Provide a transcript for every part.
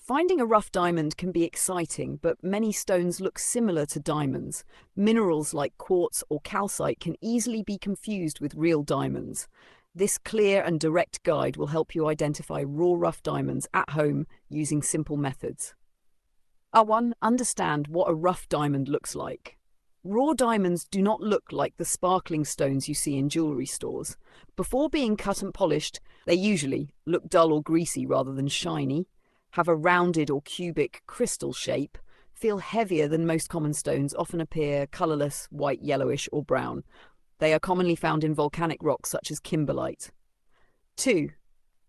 Finding a rough diamond can be exciting, but many stones look similar to diamonds. Minerals like quartz or calcite can easily be confused with real diamonds. This clear and direct guide will help you identify raw rough diamonds at home using simple methods. 1. Understand what a rough diamond looks like. Raw diamonds do not look like the sparkling stones you see in jewelry stores. Before being cut and polished, they usually look dull or greasy rather than shiny, have a rounded or cubic crystal shape, feel heavier than most common stones, often appear colorless, white, yellowish, or brown. They are commonly found in volcanic rocks such as kimberlite. 2.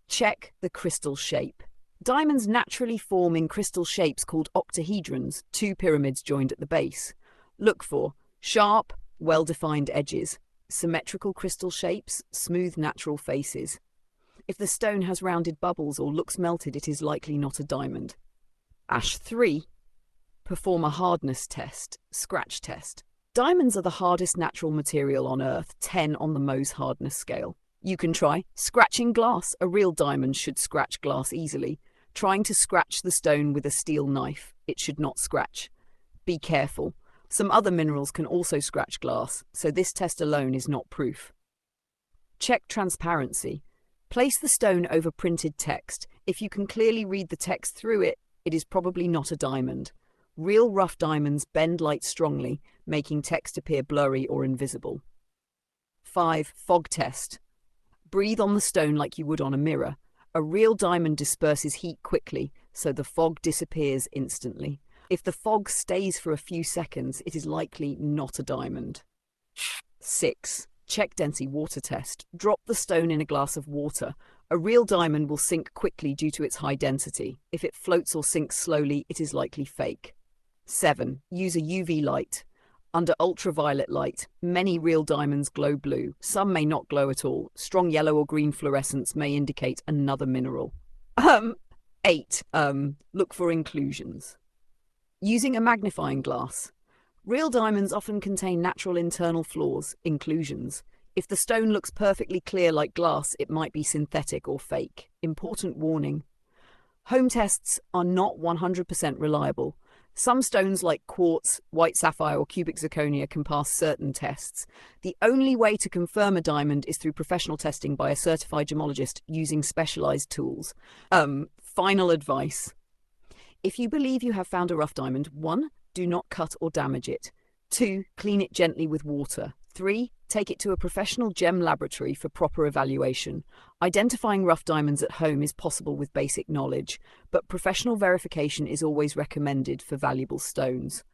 Check the crystal shape. Diamonds naturally form in crystal shapes called octahedrons, two pyramids joined at the base. Look for sharp, well-defined edges, symmetrical crystal shapes, smooth natural faces. If the stone has rounded bubbles or looks melted, it is likely not a diamond. 3. Perform a hardness test, scratch test. Diamonds are the hardest natural material on Earth, 10 on the Mohs hardness scale. You can try scratching glass. A real diamond should scratch glass easily. Trying to scratch the stone with a steel knife, it should not scratch. Be careful. Some other minerals can also scratch glass, so this test alone is not proof. Check transparency. Place the stone over printed text. If you can clearly read the text through it, it is probably not a diamond. Real rough diamonds bend light strongly, making text appear blurry or invisible. 5. Fog test. Breathe on the stone like you would on a mirror. A real diamond disperses heat quickly, so the fog disappears instantly. If the fog stays for a few seconds, it is likely not a diamond. 6. Check density water test. Drop the stone in a glass of water. A real diamond will sink quickly due to its high density. If it floats or sinks slowly, it is likely fake. 7. Use a UV light. Under ultraviolet light, many real diamonds glow blue. Some may not glow at all. Strong yellow or green fluorescence may indicate another mineral. 8. Look for inclusions. Using a magnifying glass. Real diamonds often contain natural internal flaws, inclusions. If the stone looks perfectly clear like glass, it might be synthetic or fake. Important warning. Home tests are not 100% reliable. Some stones like quartz, white sapphire, or cubic zirconia can pass certain tests. The only way to confirm a diamond is through professional testing by a certified gemologist using specialized tools. Final advice. If you believe you have found a rough diamond, 1. Do not cut or damage it. 2. Clean it gently with water. 3. Take it to a professional gem laboratory for proper evaluation. Identifying rough diamonds at home is possible with basic knowledge, but professional verification is always recommended for valuable stones.